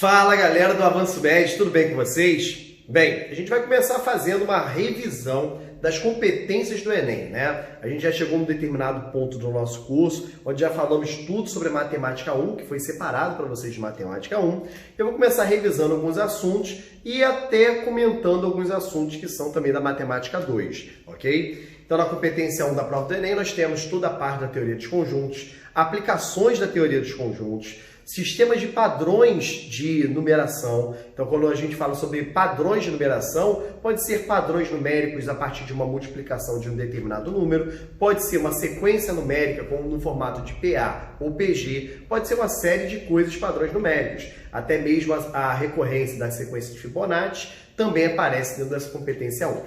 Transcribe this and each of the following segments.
Fala galera do Avanço BES, tudo bem com vocês? Bem, a gente vai começar fazendo uma revisão das competências do Enem, né? A gente já chegou num determinado ponto do nosso curso, onde já falamos tudo sobre Matemática 1, que foi separado para vocês de Matemática 1. Eu vou começar revisando alguns assuntos e até comentando alguns assuntos que são também da Matemática 2, ok? Então, na competência 1 da prova do Enem, nós temos toda a parte da teoria dos conjuntos, aplicações da teoria dos conjuntos, sistemas de padrões de numeração. Então, quando a gente fala sobre padrões de numeração, pode ser padrões numéricos a partir de uma multiplicação de um determinado número, pode ser uma sequência numérica, como no formato de PA ou PG, pode ser uma série de coisas, padrões numéricos. Até mesmo a recorrência da sequência de Fibonacci também aparece dentro dessa competência 1.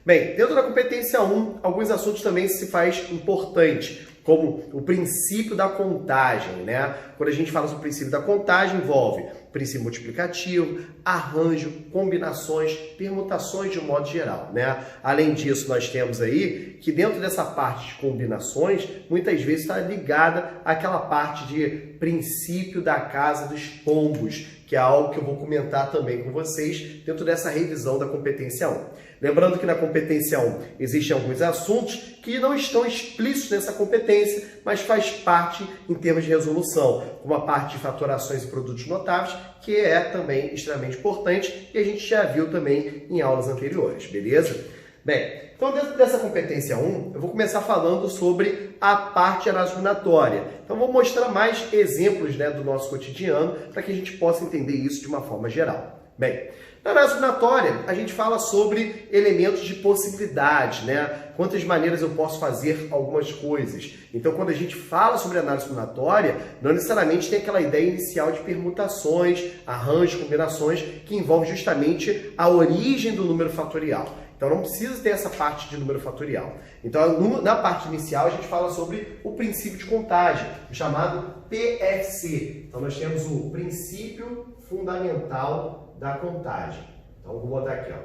Bem, dentro da competência 1, alguns assuntos também se faz importante, como o princípio da contagem, né? Quando a gente fala sobre o princípio da contagem, envolve princípio multiplicativo, arranjo, combinações, permutações de um modo geral, né? Além disso, nós temos aí que dentro dessa parte de combinações, muitas vezes está ligada àquela parte de princípio da casa dos pombos, que é algo que eu vou comentar também com vocês dentro dessa revisão da competência 1. Lembrando que na competência 1 existem alguns assuntos que não estão explícitos nessa competência, mas faz parte em termos de resolução, como a parte de fatorações e produtos notáveis, que é também extremamente importante e a gente já viu também em aulas anteriores, beleza? Bem, então dentro dessa competência 1, eu vou começar falando sobre a parte de análise combinatória. Então vou mostrar mais exemplos, né, do nosso cotidiano para que a gente possa entender isso de uma forma geral. Bem, na análise combinatória, a gente fala sobre elementos de possibilidade, né? Quantas maneiras eu posso fazer algumas coisas. Então, quando a gente fala sobre análise combinatória, não necessariamente tem aquela ideia inicial de permutações, arranjos, combinações, que envolve justamente a origem do número fatorial. Então, não precisa ter essa parte de número fatorial. Então, na parte inicial, a gente fala sobre o princípio de contagem, o chamado PFC. Então, nós temos o princípio fundamental da contagem. Então, vou botar aqui, ó.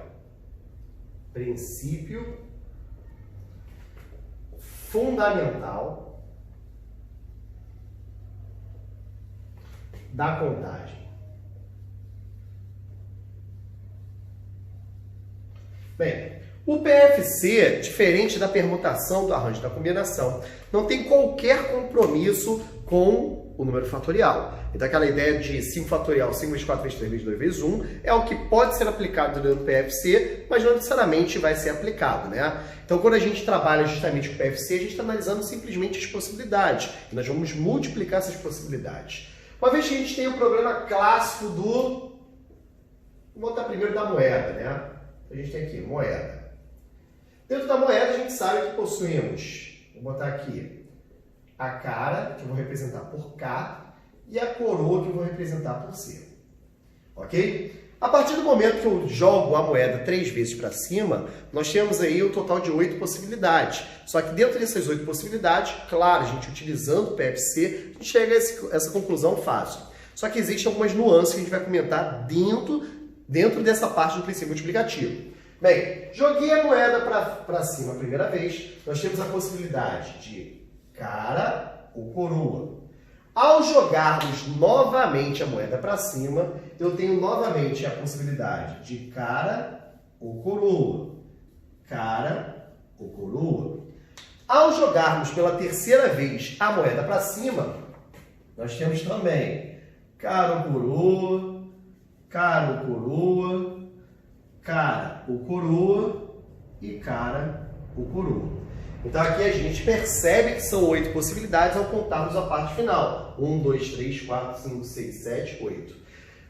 Princípio fundamental da contagem. Bem, o PFC, diferente da permutação, do arranjo da combinação, não tem qualquer compromisso com o número fatorial. Então, aquela ideia de 5 fatorial, 5 vezes 4 vezes 3 vezes 2 vezes 1, é o que pode ser aplicado dentro do PFC, mas não necessariamente vai ser aplicado, né? Então, quando a gente trabalha justamente com o PFC, a gente está analisando simplesmente as possibilidades. E nós vamos multiplicar essas possibilidades. Uma vez que a gente tem o problema clássico do... Vou botar primeiro da moeda, né? A gente tem aqui, moeda. Dentro da moeda, a gente sabe que possuímos, vou botar aqui, a cara, que eu vou representar por K, e a coroa, que eu vou representar por C. Ok? A partir do momento que eu jogo a moeda 3 vezes para cima, nós temos aí um total de 8 possibilidades. Só que dentro dessas 8 possibilidades, claro, a gente utilizando o PFC, a gente chega a essa conclusão fácil. Só que existem algumas nuances que a gente vai comentar dentro dessa parte do princípio multiplicativo. Bem, joguei a moeda para cima a primeira vez, nós temos a possibilidade de cara ou coroa. Ao jogarmos novamente a moeda para cima, eu tenho novamente a possibilidade de cara ou coroa. Cara ou coroa. Ao jogarmos pela terceira vez a moeda para cima, nós temos também cara ou coroa, cara ou coroa, cara ou coroa e cara ou coroa. Então aqui a gente percebe que são 8 possibilidades ao contarmos a parte final. 1, 2, 3, 4, 5, 6, 7, 8.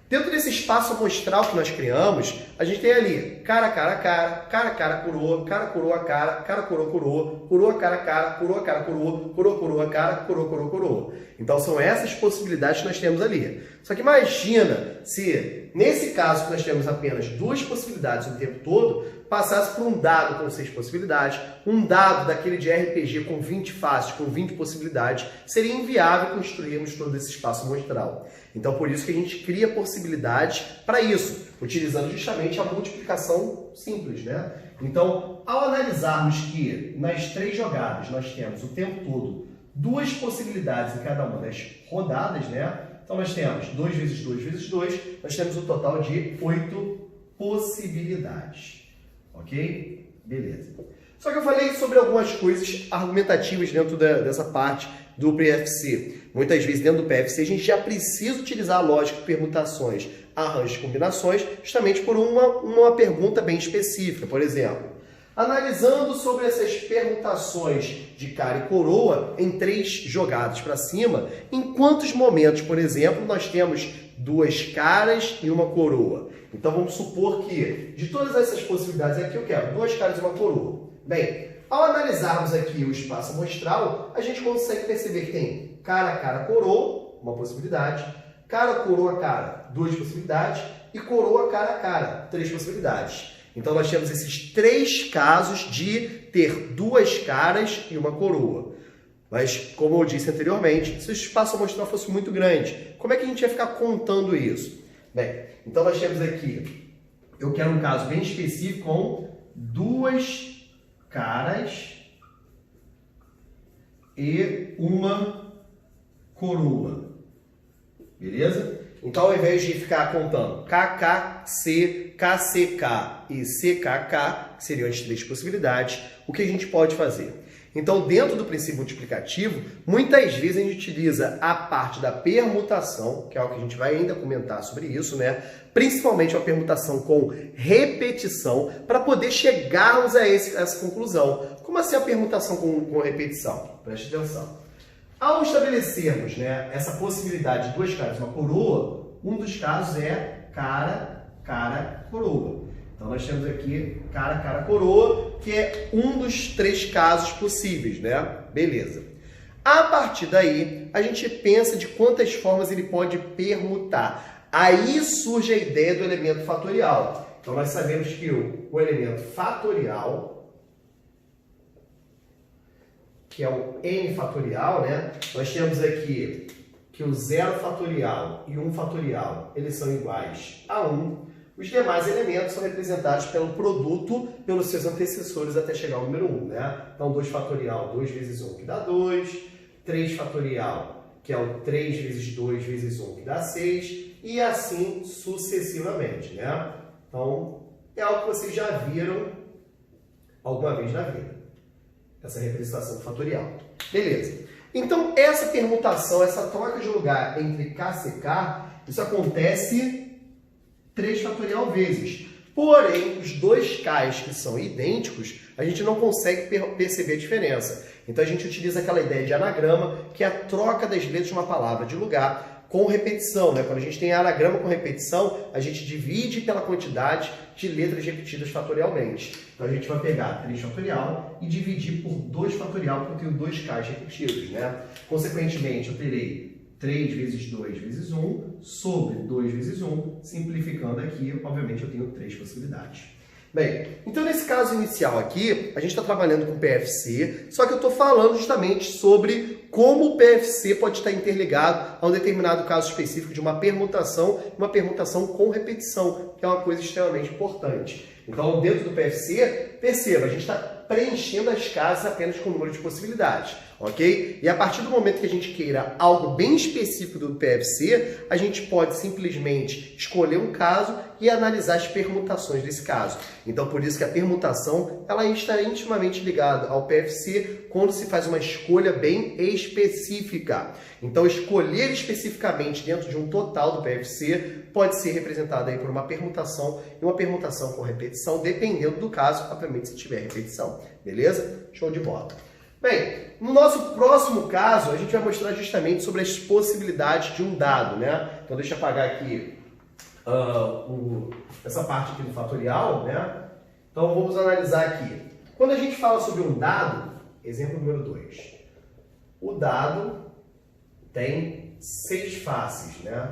Dentro desse espaço amostral que nós criamos, a gente tem ali cara, cara, cara, cara, cara, coroa, cara, coroa, cara, coroa, coroa, coroa, cara, coroa, coroa, coroa, coroa, cara, coroa, coroa, coroa. Então são essas possibilidades que nós temos ali. Só que imagina se, nesse caso que nós temos apenas 2 possibilidades o tempo todo, passasse por um dado com 6 possibilidades, um dado daquele de RPG com 20 faces, com 20 possibilidades, seria inviável construirmos todo esse espaço amostral. Então, por isso que a gente cria possibilidades para isso, utilizando justamente a multiplicação simples, né? Então, ao analisarmos que nas 3 jogadas nós temos o tempo todo 2 possibilidades em cada uma das rodadas, né? Então nós temos 2 vezes 2 vezes 2, nós temos um total de 8 possibilidades. Ok? Beleza. Só que eu falei sobre algumas coisas argumentativas dentro dessa parte do PFC. Muitas vezes dentro do PFC a gente já precisa utilizar a lógica de permutações, arranjos e combinações, justamente por uma pergunta bem específica. Por exemplo, analisando sobre essas permutações de cara e coroa em 3 jogadas para cima, em quantos momentos, por exemplo, nós temos 2 caras e uma coroa? Então vamos supor que de todas essas possibilidades aqui eu quero 2 caras e uma coroa. Bem, ao analisarmos aqui o espaço amostral, a gente consegue perceber que tem cara, cara, coroa, uma possibilidade, cara, coroa, cara, 2 possibilidades, e coroa, cara, cara, 3 possibilidades. Então nós temos esses 3 casos de ter 2 caras e uma coroa. Mas, como eu disse anteriormente, se o espaço amostral fosse muito grande, como é que a gente ia ficar contando isso? Bem, então nós temos aqui, eu quero um caso bem específico com 2 caras e uma coroa. Beleza? Então, ao invés de ficar contando KKC, KCK e CKK, que seriam as 3 possibilidades, o que a gente pode fazer? Então, dentro do princípio multiplicativo, muitas vezes a gente utiliza a parte da permutação, que é algo que a gente vai ainda comentar sobre isso, né? Principalmente uma permutação com repetição, para poder chegarmos a essa conclusão. Como assim a permutação com repetição? Preste atenção. Ao estabelecermos, né, essa possibilidade de 2 caras e uma coroa, um dos casos é cara, cara, coroa. Então nós temos aqui cara, cara, coroa, que é um dos 3 casos possíveis, né? Beleza. A partir daí, a gente pensa de quantas formas ele pode permutar. Aí surge a ideia do elemento fatorial. Então nós sabemos que o elemento fatorial, que é o n fatorial, né? Nós temos aqui que o 0 fatorial e 1 fatorial, eles são iguais a 1. Os demais elementos são representados pelo produto, pelos seus antecessores até chegar ao número 1, né? Então 2 fatorial, 2 vezes 1, que dá 2. 3 fatorial, que é o 3 vezes 2 vezes 1, que dá 6. E assim sucessivamente, né? Então, é algo que vocês já viram alguma vez na vida. Essa representação fatorial. Beleza. Então, essa permutação, essa troca de lugar entre K e CK, isso acontece 3 fatorial vezes. Porém, os 2 K's que são idênticos, a gente não consegue perceber a diferença. Então, a gente utiliza aquela ideia de anagrama, que é a troca das letras de uma palavra de lugar com repetição, né? Quando a gente tem anagrama com repetição, a gente divide pela quantidade de letras repetidas fatorialmente. Então, a gente vai pegar 3 fatorial e dividir por 2 fatorial, porque eu tenho 2 K's repetidos, né? Consequentemente, eu terei 3 vezes 2 vezes 1 sobre 2 vezes 1, simplificando aqui, obviamente eu tenho 3 possibilidades. Bem, então nesse caso inicial aqui, a gente está trabalhando com PFC, só que eu estou falando justamente sobre como o PFC pode estar interligado a um determinado caso específico de uma permutação com repetição, que é uma coisa extremamente importante. Então, dentro do PFC, perceba, a gente está preenchendo as casas apenas com o número de possibilidades, ok? E a partir do momento que a gente queira algo bem específico do PFC, a gente pode simplesmente escolher um caso e analisar as permutações desse caso. Então, por isso que a permutação ela está intimamente ligada ao PFC quando se faz uma escolha bem específica. Então, escolher especificamente dentro de um total do PFC pode ser representada aí por uma permutação e uma permutação com repetição, dependendo do caso, obviamente, se tiver repetição. Beleza? Show de bola. Bem, no nosso próximo caso, a gente vai mostrar justamente sobre as possibilidades de um dado, né? Então, deixa eu apagar aqui essa parte aqui do fatorial, né? Então, vamos analisar aqui. Quando a gente fala sobre um dado, exemplo número 2. O dado tem 6 faces, né?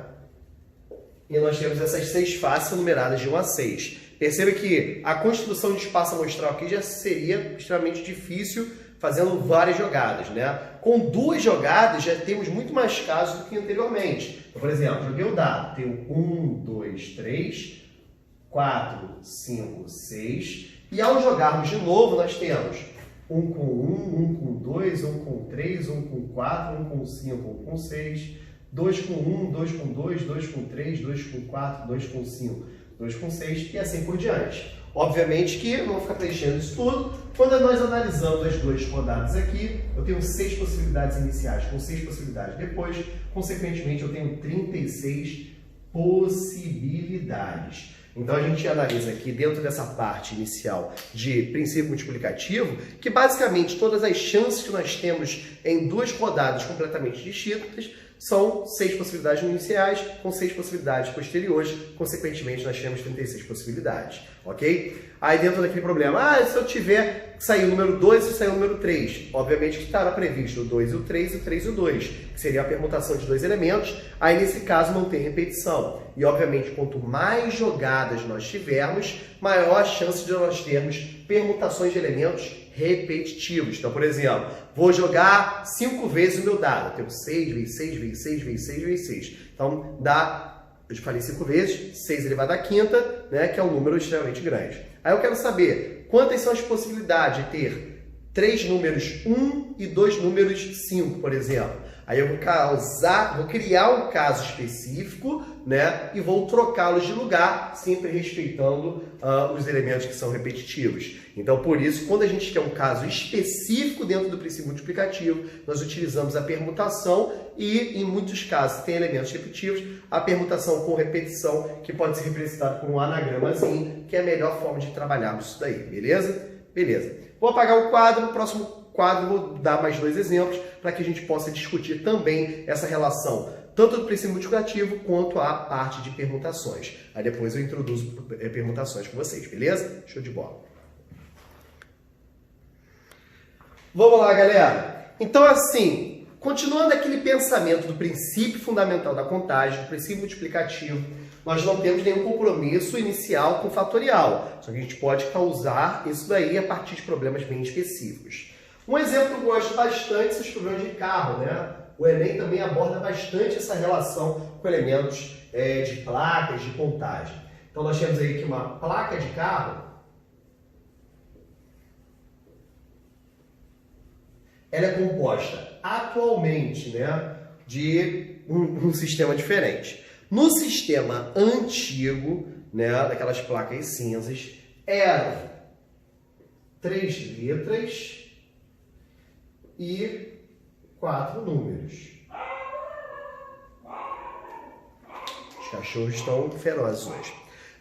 E nós temos essas 6 faces numeradas de 1 a 6. Perceba que a construção de espaço amostral aqui já seria extremamente difícil fazendo várias jogadas, né? Com 2 jogadas já temos muito mais casos do que anteriormente. Então, por exemplo, joguei o dado, tenho 1, 2, 3, 4, 5, 6. E ao jogarmos de novo, nós temos 1 com 1, 1 com 2, 1 com 3, 1 com 4, 1 com 5, 1 com 6, 2 com 1, 2 com 2, 2 com 3, 2 com 4, 2 com 5, 2 com 6 e assim por diante. Obviamente que eu não vou ficar preenchendo isso tudo. Quando nós analisamos as duas rodadas aqui, eu tenho 6 possibilidades iniciais com 6 possibilidades depois. Consequentemente, eu tenho 36 possibilidades. Então, a gente analisa aqui dentro dessa parte inicial de princípio multiplicativo, que basicamente todas as chances que nós temos em duas rodadas completamente distintas são 6 possibilidades iniciais com 6 possibilidades posteriores. Consequentemente, nós temos 36 possibilidades, ok? Aí dentro daquele problema, se eu tiver sair o número 2 e sair o número 3, obviamente que estará previsto o 2 e o 3 e o 3 e o 2, que seria a permutação de 2 elementos. Aí nesse caso não tem repetição. E obviamente quanto mais jogadas nós tivermos, maior a chance de nós termos permutações de elementos repetitivos. Então, por exemplo, vou jogar 5 vezes o meu dado. Eu tenho 6 vezes 6 vezes 6 vezes 6 vezes 6. Então, dá, eu falei 5 vezes, 6 elevado à quinta, né, que é um número extremamente grande. Aí eu quero saber quantas são as possibilidades de ter 3 números 1 e 2 números 5, por exemplo. Aí eu vou criar um caso específico, né, e vou trocá-los de lugar, sempre respeitando os elementos que são repetitivos. Então, por isso, quando a gente quer um caso específico dentro do princípio multiplicativo, nós utilizamos a permutação e, em muitos casos, tem elementos repetitivos, a permutação com repetição, que pode ser representada por um anagramazinho, que é a melhor forma de trabalharmos isso daí, beleza? Beleza. Vou apagar o quadro, no próximo quadro vou dar mais 2 exemplos para que a gente possa discutir também essa relação, tanto do princípio multiplicativo quanto a parte de permutações. Aí depois eu introduzo permutações com vocês, beleza? Show de bola. Vamos lá, galera. Então, assim, continuando aquele pensamento do princípio fundamental da contagem, do princípio multiplicativo, nós não temos nenhum compromisso inicial com fatorial. Só que a gente pode causar isso daí a partir de problemas bem específicos. Um exemplo que eu gosto bastante são os problemas de carro, né? O Enem também aborda bastante essa relação com elementos de placas, de contagem. Então, nós temos aí que uma placa de carro, ela é composta atualmente, né, de um sistema diferente. No sistema antigo, né, daquelas placas cinzas, eram 3 letras e 4 números. Os cachorros estão ferozes hoje.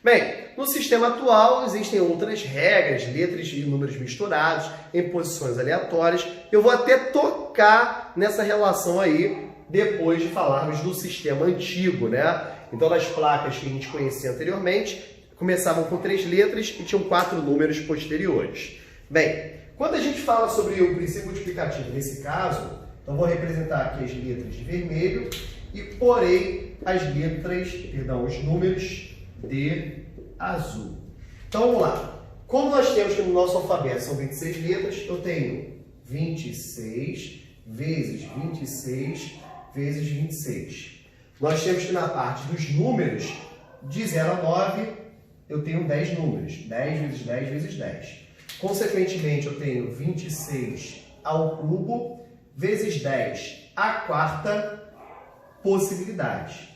Bem, no sistema atual existem outras regras, letras e números misturados em posições aleatórias. Eu vou até tocar nessa relação aí depois de falarmos do sistema antigo, né? Então, nas placas que a gente conhecia anteriormente, começavam com 3 letras e tinham 4 números posteriores. Bem, quando a gente fala sobre o princípio multiplicativo nesse caso, então vou representar aqui as letras de vermelho e porei os números de azul. Então vamos lá. Como nós temos que no nosso alfabeto são 26 letras, eu tenho 26 vezes 26 vezes 26. Nós temos que na parte dos números, de 0 a 9, eu tenho 10 números. 10 vezes 10 vezes 10. Consequentemente, eu tenho 26 ao cubo vezes 10 à quarta possibilidade.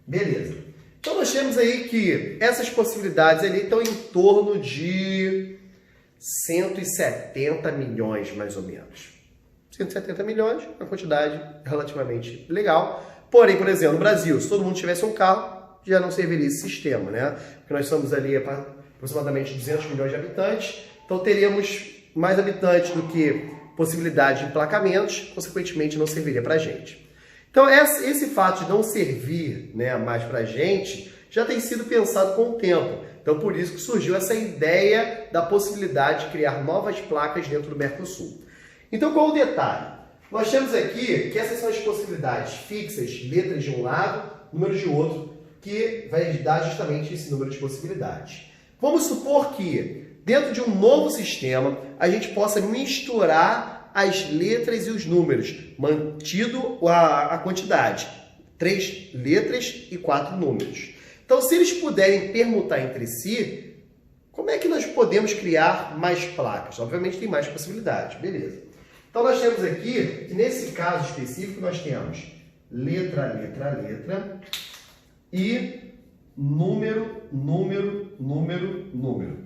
Beleza. Então, nós temos aí que essas possibilidades ali estão em torno de 170 milhões, mais ou menos. 170 milhões, uma quantidade relativamente legal. Porém, por exemplo, no Brasil, se todo mundo tivesse um carro, já não serviria esse sistema, né? Porque nós estamos ali para aproximadamente 200 milhões de habitantes, então teríamos mais habitantes do que possibilidade de emplacamentos, consequentemente não serviria para a gente. Então, esse fato de não servir, né, mais para a gente já tem sido pensado com o tempo. Então, por isso que surgiu essa ideia da possibilidade de criar novas placas dentro do Mercosul. Então, qual o detalhe? Nós temos aqui que essas são as possibilidades fixas, letras de um lado, números de outro, que vai dar justamente esse número de possibilidades. Vamos supor que, dentro de um novo sistema, a gente possa misturar as letras e os números, mantido a quantidade, 3 letras e 4 números. Então, se eles puderem permutar entre si, como é que nós podemos criar mais placas? Obviamente tem mais possibilidades, beleza. Então nós temos aqui, que nesse caso específico, nós temos letra, letra, letra e número, número, número, número.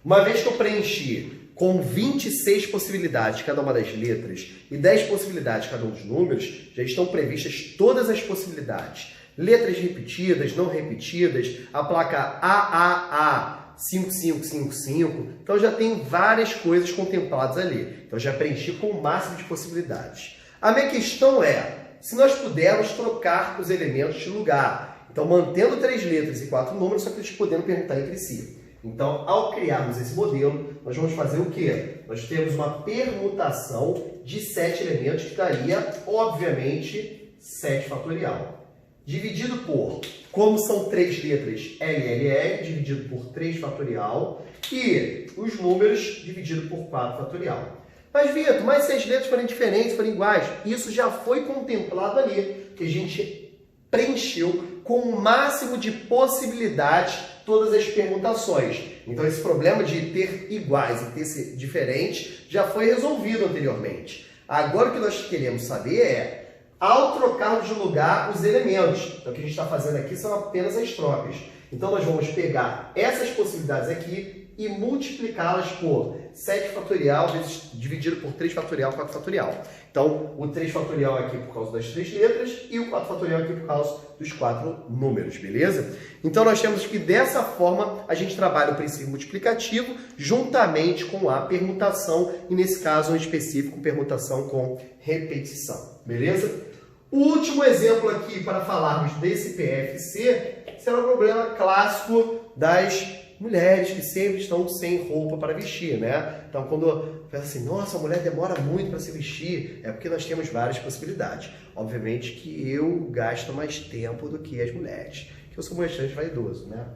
Uma vez que eu preenchi com 26 possibilidades cada uma das letras e 10 possibilidades cada um dos números, já estão previstas todas as possibilidades. Letras repetidas, não repetidas, a placa AAA 5555, então já tem várias coisas contempladas ali. Então já preenchi com o máximo de possibilidades. A minha questão é, se nós pudermos trocar os elementos de lugar, então mantendo 3 letras e 4 números, só que eles podendo perguntar entre si. Então, ao criarmos esse modelo, nós vamos fazer o quê? Nós temos uma permutação de 7 elementos que daria, obviamente, 7 fatorial. Dividido por, como são 3 letras, LLL, dividido por 3 fatorial, e os números dividido por 4 fatorial. Mas, Vitor, mas se as letras forem diferentes, forem iguais, isso já foi contemplado ali, que a gente preencheu com o máximo de possibilidades todas as permutações. Então esse problema de ter iguais e ter diferentes já foi resolvido anteriormente. Agora o que nós queremos saber é, ao trocarmos de lugar os elementos, então o que a gente está fazendo aqui são apenas as trocas. Então nós vamos pegar essas possibilidades aqui e multiplicá-las por 7 fatorial vezes, dividido por 3 fatorial, 4 fatorial. Então, o 3 fatorial aqui por causa das 3 letras e o 4 fatorial aqui por causa dos 4 números, beleza? Então, nós temos que, dessa forma, a gente trabalha o princípio multiplicativo juntamente com a permutação, e nesse caso em específico, permutação com repetição, beleza? O último exemplo aqui para falarmos desse PFC será o problema clássico das mulheres que sempre estão sem roupa para vestir, né? Então, quando pensa assim, nossa, a mulher demora muito para se vestir, é porque nós temos várias possibilidades. Obviamente que eu gasto mais tempo do que as mulheres, que eu sou bastante vaidoso, né?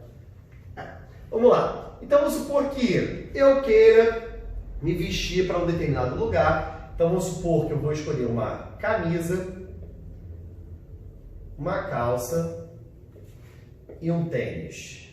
Vamos lá. Então, vamos supor que eu queira me vestir para um determinado lugar. Então, vamos supor que eu vou escolher uma camisa, uma calça e um tênis.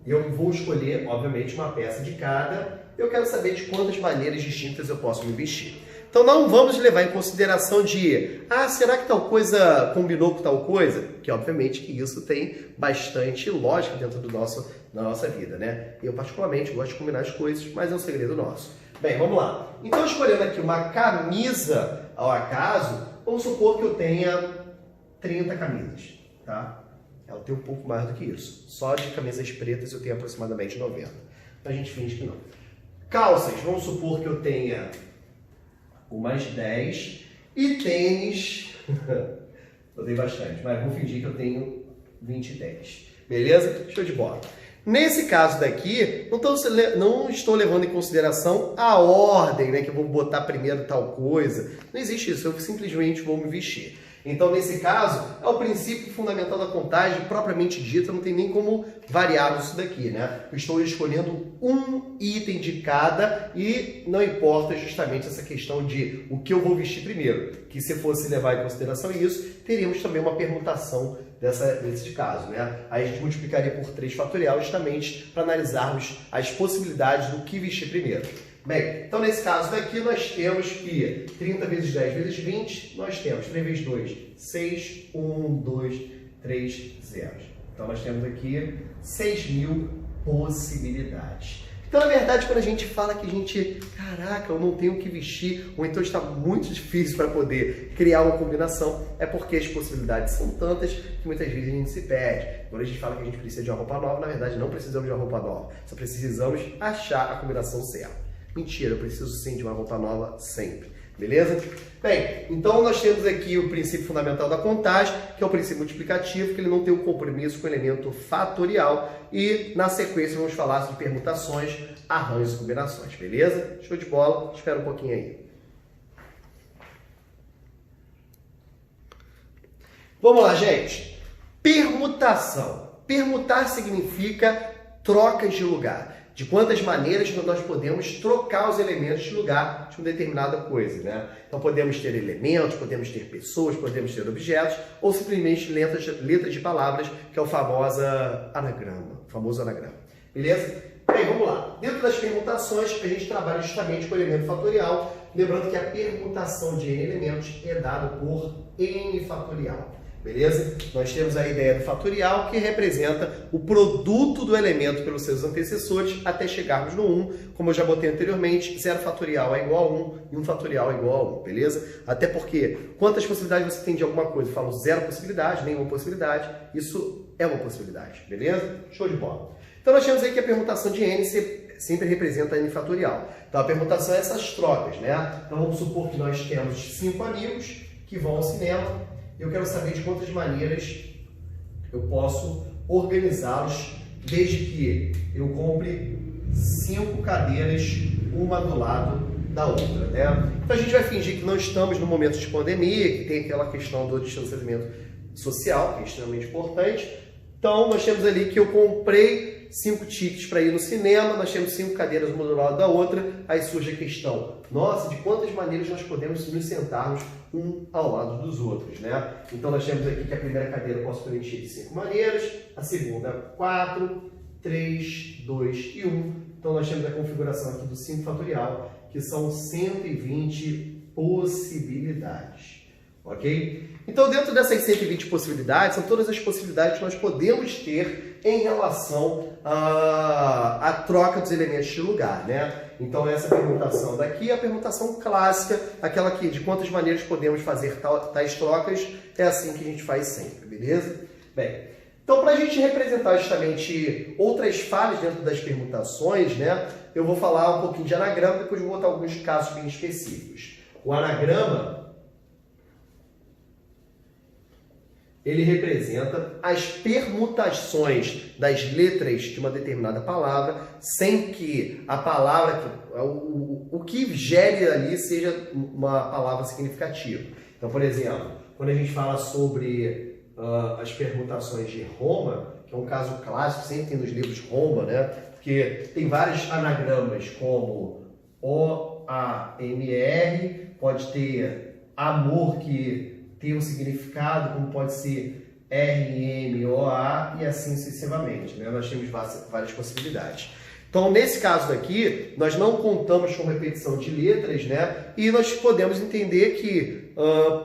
Eu vou escolher, obviamente, uma peça de cada. Eu quero saber de quantas maneiras distintas eu posso me vestir. Então não vamos levar em consideração de, será que tal coisa combinou com tal coisa? Que obviamente que isso tem bastante lógica dentro da nossa vida, né? Eu particularmente gosto de combinar as coisas, mas é um segredo nosso. Bem, vamos lá. Então escolhendo aqui uma camisa ao acaso, vamos supor que eu tenha 30 camisas, tá? Ela tem um pouco mais do que isso. Só de camisas pretas eu tenho aproximadamente 90. Então a gente finge que não. Calças, vamos supor que eu tenha umas 10. E tênis, eu tenho bastante, mas vou fingir que eu tenho 20 tênis. Beleza? Show de bola. Nesse caso daqui, não estou levando em consideração a ordem, né? Que eu vou botar primeiro tal coisa. Não existe isso, eu simplesmente vou me vestir. Então, nesse caso, é o princípio fundamental da contagem, propriamente dita, não tem nem como variar isso daqui, né? Eu estou escolhendo um item de cada e não importa justamente essa questão de o que eu vou vestir primeiro, que se fosse levar em consideração isso, teríamos também uma permutação desse caso, né? Aí a gente multiplicaria por 3 fatorial justamente para analisarmos as possibilidades do que vestir primeiro. Bem, então nesse caso daqui nós temos que 30 vezes 10 vezes 20, nós temos 3 vezes 2, 6, 1, 2, 3, 0. Então nós temos aqui 6.000 possibilidades. Então, na verdade, quando a gente fala que a gente, caraca, eu não tenho o que vestir, ou então está muito difícil para poder criar uma combinação, é porque as possibilidades são tantas que muitas vezes a gente se perde. Quando a gente fala que a gente precisa de uma roupa nova, na verdade não precisamos de uma roupa nova, só precisamos achar a combinação certa. Mentira, eu preciso sim de uma roupa nova sempre, beleza? Bem, então nós temos aqui o princípio fundamental da contagem, que é o princípio multiplicativo, que ele não tem um compromisso com o elemento fatorial, e na sequência vamos falar sobre permutações, arranjos e combinações, beleza? Show de bola, espera um pouquinho aí. Vamos lá, gente. Permutação. Permutar significa trocas de lugar. De quantas maneiras nós podemos trocar os elementos de lugar de uma determinada coisa, né? Então podemos ter elementos, podemos ter pessoas, podemos ter objetos, ou simplesmente letras de palavras, que é o famoso anagrama. Beleza? Bem, vamos lá. Dentro das permutações, a gente trabalha justamente com o elemento fatorial, Lembrando que a permutação de n elementos é dada por n fatorial. Beleza? Nós temos a ideia do fatorial, que representa o produto do elemento pelos seus antecessores até chegarmos no 1. Como eu já botei anteriormente, 0 fatorial é igual a 1 e 1 fatorial é igual a 1, beleza? Até porque, quantas possibilidades você tem de alguma coisa? Eu falo 0 possibilidade, nenhuma possibilidade, isso é uma possibilidade, beleza? Show de bola. Então nós temos aí que a permutação de n sempre representa n fatorial. Então a permutação é essas trocas, né? Então vamos supor que nós temos 5 amigos que vão ao cinema. Eu quero saber de quantas maneiras eu posso organizá-los, desde que eu compre 5 cadeiras, uma do lado da outra, né? Então a gente vai fingir que não estamos no momento de pandemia, que tem aquela questão do distanciamento social, que é extremamente importante. Então nós temos ali que eu comprei 5 tickets para ir no cinema, nós temos 5 cadeiras uma do lado da outra, aí surge a questão, nossa, de quantas maneiras nós podemos nos sentarmos um ao lado dos outros, né? Então nós temos aqui que a primeira cadeira eu posso preencher de 5 maneiras, a segunda 4, 3, 2 e 1. Então nós temos a configuração aqui do 5 fatorial, que são 120 possibilidades, ok? Então dentro dessas 120 possibilidades, são todas as possibilidades que nós podemos ter em relação à troca dos elementos de lugar, né? Então essa permutação daqui é a permutação clássica, aquela que de quantas maneiras podemos fazer tais trocas, é assim que a gente faz sempre, beleza? Bem, então para a gente representar justamente outras falhas dentro das permutações, né? Eu vou falar um pouquinho de anagrama, depois vou botar alguns casos bem específicos. O anagrama, ele representa as permutações das letras de uma determinada palavra, sem que a palavra, o que gere ali seja uma palavra significativa. Então, por exemplo, quando a gente fala sobre as permutações de Roma, que é um caso clássico, sempre tem nos livros Roma, né? Porque tem vários anagramas como O-A-M-R, pode ter amor, que tem um significado, como pode ser R-M-O-A e assim sucessivamente, né? Nós temos várias possibilidades. Então, nesse caso daqui, nós não contamos com repetição de letras, né? E nós podemos entender que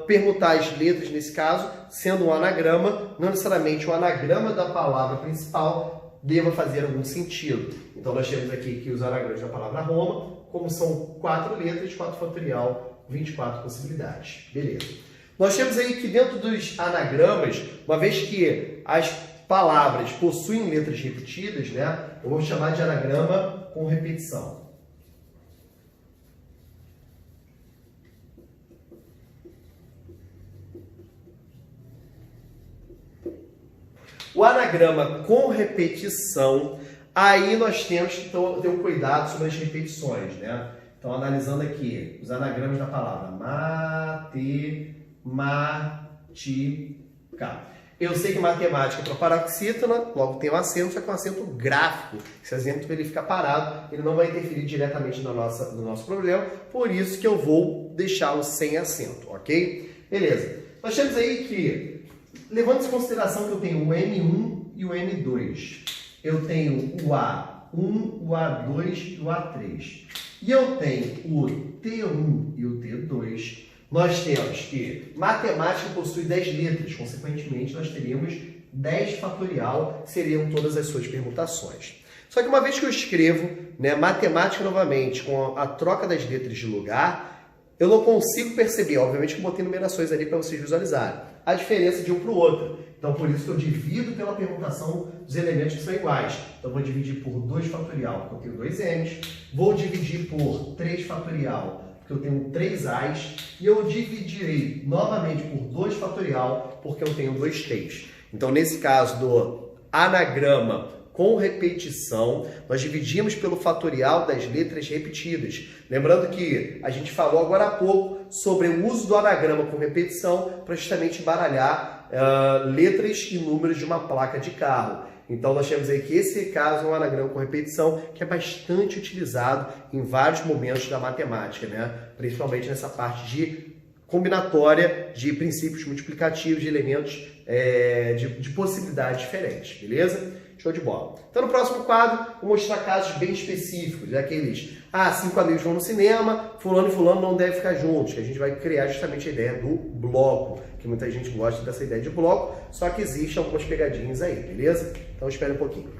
permutar as letras, nesse caso, sendo um anagrama, não necessariamente o anagrama da palavra principal deva fazer algum sentido. Então, nós temos aqui que os anagramas da palavra Roma, como são 4 letras, 4 fatorial, 24 possibilidades. Beleza. Nós temos aí que dentro dos anagramas, uma vez que as palavras possuem letras repetidas, né, eu vou chamar de anagrama com repetição. O anagrama com repetição, aí nós temos que ter um cuidado sobre as repetições, né? Então, analisando aqui os anagramas da palavra matemática. Eu sei que matemática é para paroxítona, logo tem um acento, só que é um acento gráfico. Esse acento ele fica parado, ele não vai interferir diretamente no nosso problema, por isso que eu vou deixá-lo sem acento, ok? Beleza. Nós temos aí que, levando em consideração que eu tenho o M1 e o M2, eu tenho o A1, o A2 e o A3, e eu tenho o T1 e o T2, nós temos que matemática possui 10 letras, consequentemente nós teríamos 10 fatorial, que seriam todas as suas permutações. Só que uma vez que eu escrevo, né, matemática novamente, com a troca das letras de lugar, eu não consigo perceber, obviamente que eu botei numerações ali para vocês visualizarem, a diferença de um para o outro. Então por isso que eu divido pela permutação dos elementos que são iguais. Então vou dividir por 2 fatorial, porque eu tenho 2 M's, vou dividir por 3 fatorial, porque eu tenho 3 A's, e eu dividirei novamente por 2 fatorial, porque eu tenho 2 T's. Então, nesse caso do anagrama com repetição, nós dividimos pelo fatorial das letras repetidas. Lembrando que a gente falou agora há pouco sobre o uso do anagrama com repetição para justamente embaralhar letras e números de uma placa de carro. Então, nós temos aí que esse caso é um anagrama com repetição que é bastante utilizado em vários momentos da matemática, né? Principalmente nessa parte de combinatória de princípios multiplicativos, de elementos de possibilidades diferentes, beleza? Show de bola. Então, no próximo quadro, vou mostrar casos bem específicos, aqueles Ah, 5 amigos vão no cinema, fulano e fulano não devem ficar juntos. A gente vai criar justamente a ideia do bloco, que muita gente gosta dessa ideia de bloco, só que existem algumas pegadinhas aí, beleza? Então espere um pouquinho.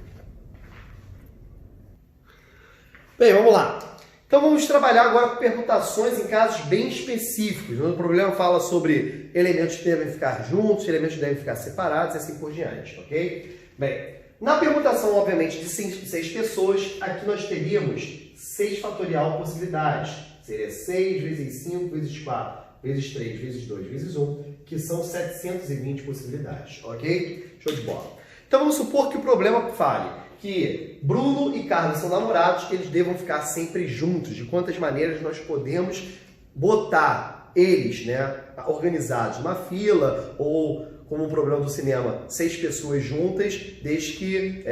Bem, vamos lá. Então vamos trabalhar agora com permutações em casos bem específicos. O problema fala sobre elementos que devem ficar juntos, elementos que devem ficar separados e assim por diante, ok? Bem, na permutação, obviamente, de 6 pessoas, aqui nós teríamos 6 fatorial possibilidades. Seria 6 vezes 5 vezes 4 vezes 3 vezes 2 vezes 1, que são 720 possibilidades, ok? Show de bola. Então vamos supor que o problema fale que Bruno e Carla são namorados, que eles devam ficar sempre juntos. De quantas maneiras nós podemos botar eles, né, organizados numa fila, ou como um problema do cinema, 6 pessoas juntas, desde que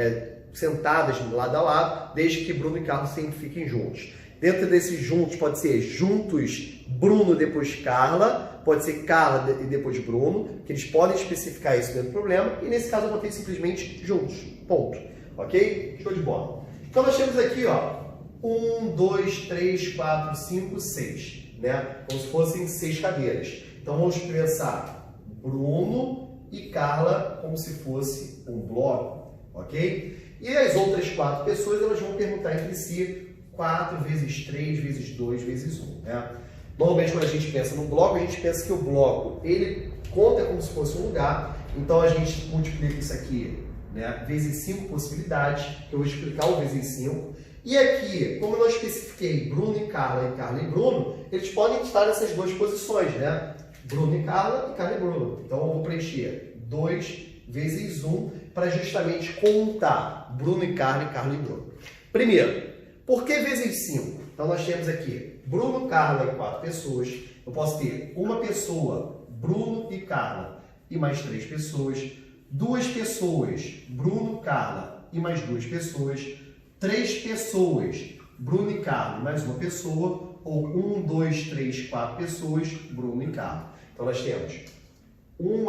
sentadas lado a lado, desde que Bruno e Carla sempre fiquem juntos. Dentro desses juntos pode ser juntos Bruno depois Carla, pode ser Carla e depois Bruno, que eles podem especificar isso dentro do problema, e nesse caso eu botei simplesmente juntos, ponto. Ok? Show de bola. Então nós temos aqui, ó, 1, 2, 3, 4, 5, 6, né? Como se fossem 6 cadeiras. Então vamos pensar Bruno e Carla como se fosse um bloco, ok? E as outras 4 pessoas, elas vão perguntar entre si 4 vezes 3 vezes 2 vezes 1, né? Normalmente quando a gente pensa no bloco, a gente pensa que o bloco, ele conta como se fosse um lugar, então a gente multiplica isso aqui, né, vezes 5 possibilidades, que eu vou explicar o vezes 5. E aqui, como eu não especifiquei Bruno e Carla e Bruno, eles podem estar nessas duas posições, né? Bruno e Carla e Bruno. Então eu vou preencher 2 vezes 1 para justamente contar Bruno e Carla e Bruno. Primeiro, por que vezes 5? Então nós temos aqui Bruno, Carla e 4 pessoas. Eu posso ter uma pessoa, Bruno e Carla, e mais 3 pessoas. 2 pessoas, Bruno, Carla e mais 2 pessoas, 3 pessoas, Bruno e Carla e mais uma pessoa, ou 1, 2, 3, 4 pessoas, Bruno e Carla. Então nós temos 1,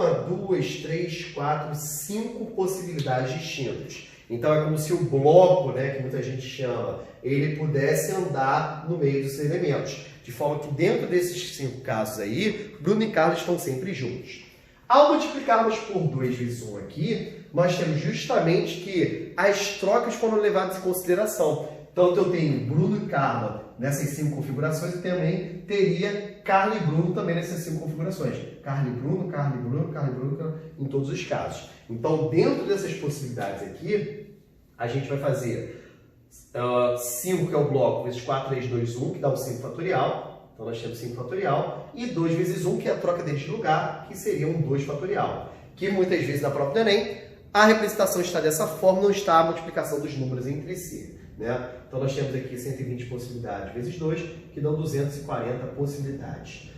2, 3, 4, 5 possibilidades distintas. Então é como se o bloco, né, que muita gente chama, ele pudesse andar no meio dos elementos, de forma que dentro desses 5 casos aí, Bruno e Carla estão sempre juntos. Ao multiplicarmos por 2 vezes 1 aqui, nós temos justamente que as trocas foram levadas em consideração. Tanto eu tenho Bruno e Carla nessas 5 configurações, e também teria Carla e Bruno também nessas 5 configurações. Carla e Bruno, Carla e Bruno, Carla e Bruno, em todos os casos. Então, dentro dessas possibilidades aqui, a gente vai fazer 5, que é o bloco, vezes 4, 3, 2, 1, que dá um 5 fatorial. Então, nós temos 5 fatorial, e 2 vezes 1, que é a troca deles de lugar, que seria um 2 fatorial. Que muitas vezes na própria Enem, a representação está dessa forma, não está a multiplicação dos números entre si, né? Então, nós temos aqui 120 possibilidades vezes 2, que dão 240 possibilidades.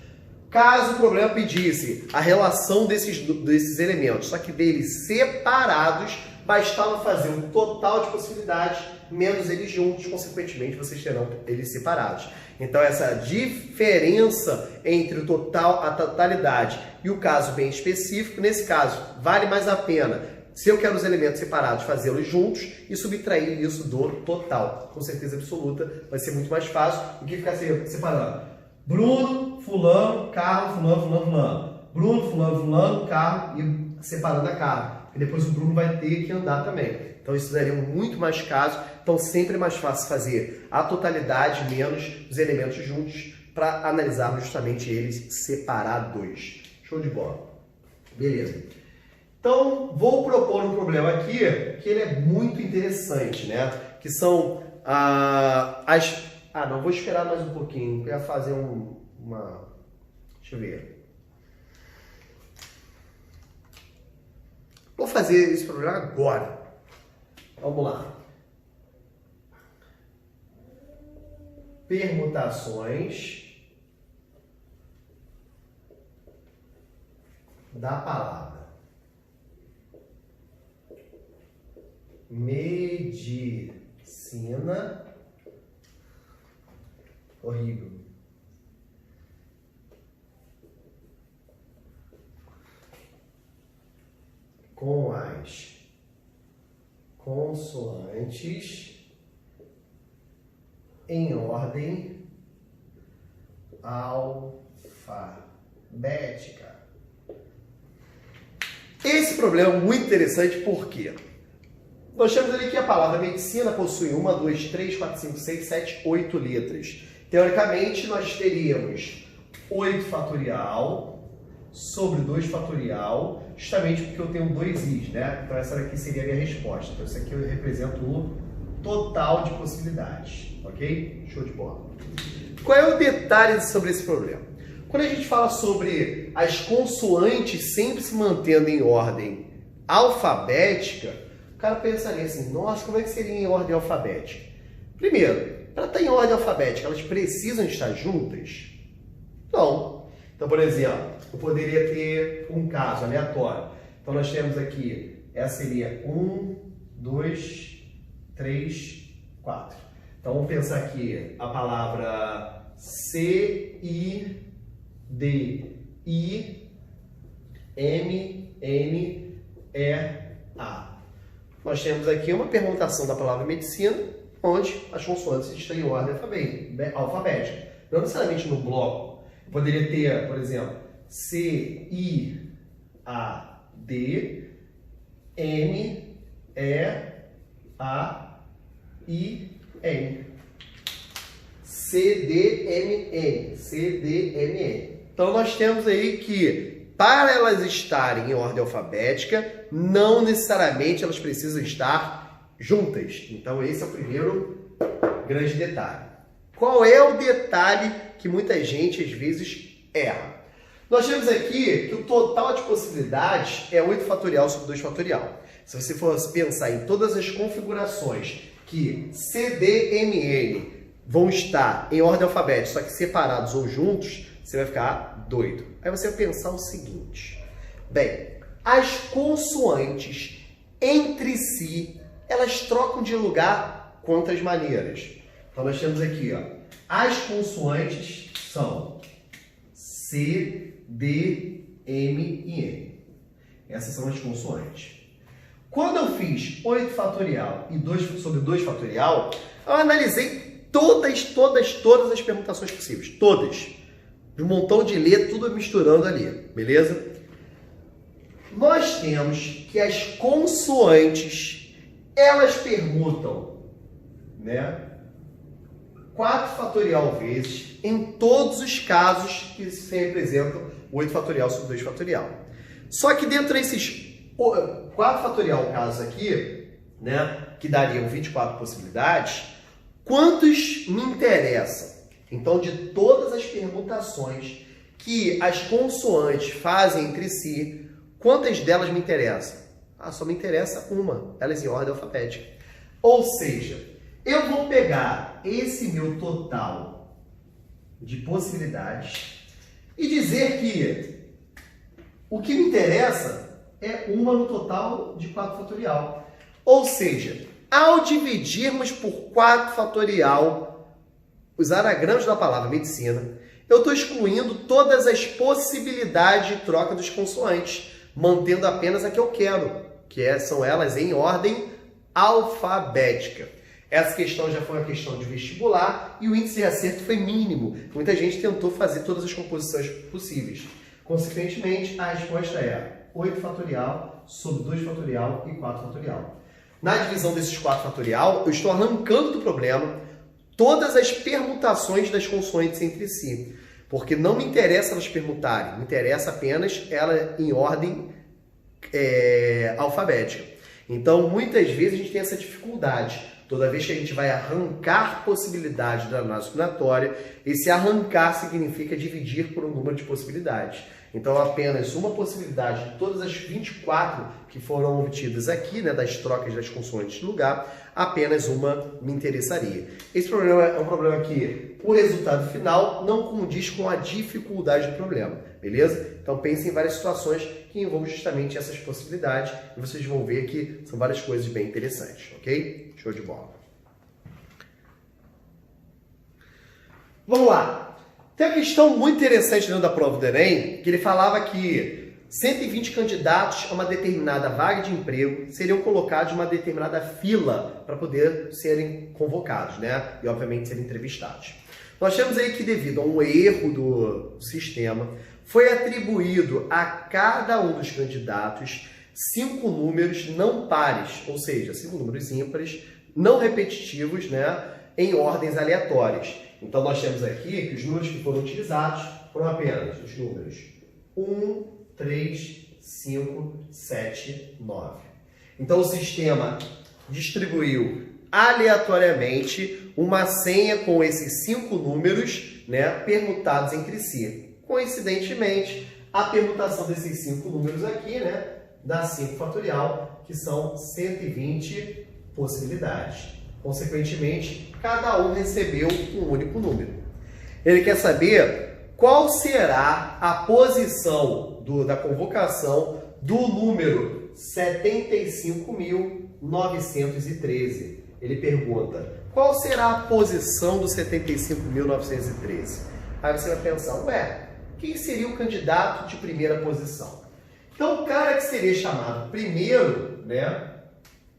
Caso o problema pedisse a relação desses elementos, só que deles separados, bastava fazer um total de possibilidades menos eles juntos, consequentemente vocês terão eles separados. Então essa diferença entre o total, a totalidade e o caso bem específico, nesse caso vale mais a pena, se eu quero os elementos separados, fazê-los juntos e subtrair isso do total. Com certeza absoluta vai ser muito mais fácil do que ficar separando Bruno, fulano, Carlos, fulano. Bruno, fulano, Carlos e separando a Carla. E depois o Bruno vai ter que andar também. Então isso daria muito mais caso. Então sempre é mais fácil fazer a totalidade menos os elementos juntos para analisarmos justamente eles separados. Show de bola. Beleza. Então vou propor um problema aqui que ele é muito interessante, né? Que são não, vou esperar mais um pouquinho. Eu ia fazer deixa eu ver. Vou fazer esse problema agora. Vamos lá. Permutações da palavra medicina. Horrível. Com as consoantes em ordem alfabética. Esse problema é muito interessante porque nós temos ali que a palavra medicina possui 1, 2, 3, 4, 5, 6, 7, 8 letras. Teoricamente, nós teríamos 8 fatorial sobre 2 fatorial, justamente porque eu tenho 2 i's, né? Então essa daqui seria a minha resposta. Então isso aqui eu represento o total de possibilidades, ok? Show de bola. Qual é o detalhe sobre esse problema? Quando a gente fala sobre as consoantes sempre se mantendo em ordem alfabética, o cara pensaria assim, nossa, como é que seria em ordem alfabética? Primeiro, para estar em ordem alfabética, elas precisam estar juntas? Não. Então, por exemplo, eu poderia ter um caso aleatório. Então, nós temos aqui, essa seria 1, 2, 3, 4. Então, vamos pensar aqui a palavra C-I-D-I-M-N-E-A. Nós temos aqui uma permutação da palavra medicina, onde as consoantes estão em ordem alfabética. Não necessariamente no bloco. Eu poderia ter, por exemplo, C-I-A-D-M-E-A-I-N. C-D-M-N. Então, nós temos aí que, para elas estarem em ordem alfabética, não necessariamente elas precisam estar juntas. Então, esse é o primeiro grande detalhe. Qual é o detalhe que muita gente, às vezes, erra? Nós temos aqui que o total de possibilidades é 8 fatorial sobre 2 fatorial. Se você fosse pensar em todas as configurações que CDMN vão estar em ordem alfabética, só que separados ou juntos, você vai ficar doido. Aí você vai pensar o seguinte. Bem, as consoantes entre si, elas trocam de lugar quantas maneiras? Então nós temos aqui, ó, as consoantes são C, D, M e N. Essas são as consoantes. Quando eu fiz 8 fatorial e 2 sobre 2 fatorial, eu analisei todas as permutações possíveis. Todas. De um montão de letras, tudo misturando ali. Beleza? Nós temos que as consoantes, elas permutam, né, 4 fatorial vezes em todos os casos que se representam 8 fatorial sobre 2 fatorial. Só que dentro desses 4 fatorial casos aqui, né, que dariam 24 possibilidades, quantos me interessam? Então, de todas as permutações que as consoantes fazem entre si, quantas delas me interessam? Ah, só me interessa uma, elas em ordem alfabética. Ou seja, eu vou pegar esse meu total de possibilidades e dizer que o que me interessa é uma no total de 4 fatorial. Ou seja, ao dividirmos por 4 fatorial os anagramas da palavra medicina, eu estou excluindo todas as possibilidades de troca dos consoantes, mantendo apenas a que eu quero, que são elas em ordem alfabética. Essa questão já foi uma questão de vestibular e o índice de acerto foi mínimo. Muita gente tentou fazer todas as composições possíveis. Consequentemente, a resposta é 8 fatorial sobre 2 fatorial e 4 fatorial. Na divisão desses 4 fatorial, eu estou arrancando do problema todas as permutações das consoantes entre si. Porque não me interessa elas permutarem, me interessa apenas ela em ordem alfabética. Então, muitas vezes a gente tem essa dificuldade. Toda vez que a gente vai arrancar possibilidades da análise combinatória, esse arrancar significa dividir por um número de possibilidades. Então, apenas uma possibilidade de todas as 24 que foram obtidas aqui, né, das trocas das consoantes de lugar, apenas uma me interessaria. Esse problema é um problema que o resultado final não condiz com a dificuldade do problema, beleza? Então, pense em várias situações que envolvem justamente essas possibilidades e vocês vão ver que são várias coisas bem interessantes, ok? Show de bola. Vamos lá. Tem uma questão muito interessante dentro da prova do Enem, que ele falava que 120 candidatos a uma determinada vaga de emprego seriam colocados em uma determinada fila para poder serem convocados, né? E, obviamente, serem entrevistados. Nós temos aí que, devido a um erro do sistema, foi atribuído a cada um dos candidatos 5 números não pares, ou seja, 5 números ímpares, não repetitivos, né? Em ordens aleatórias. Então, nós temos aqui que os números que foram utilizados foram apenas os números 1, 3, 5, 7, 9. Então, o sistema distribuiu aleatoriamente uma senha com esses 5 números, né, permutados entre si. Coincidentemente, a permutação desses 5 números aqui, né, dá 5 fatorial, que são 120 possibilidades. Consequentemente, cada um recebeu um único número. Ele quer saber qual será a posição da convocação do número 75.913. Ele pergunta, qual será a posição do 75.913? Aí você vai pensar, ué, quem seria o candidato de primeira posição? Então, o cara que seria chamado primeiro, né,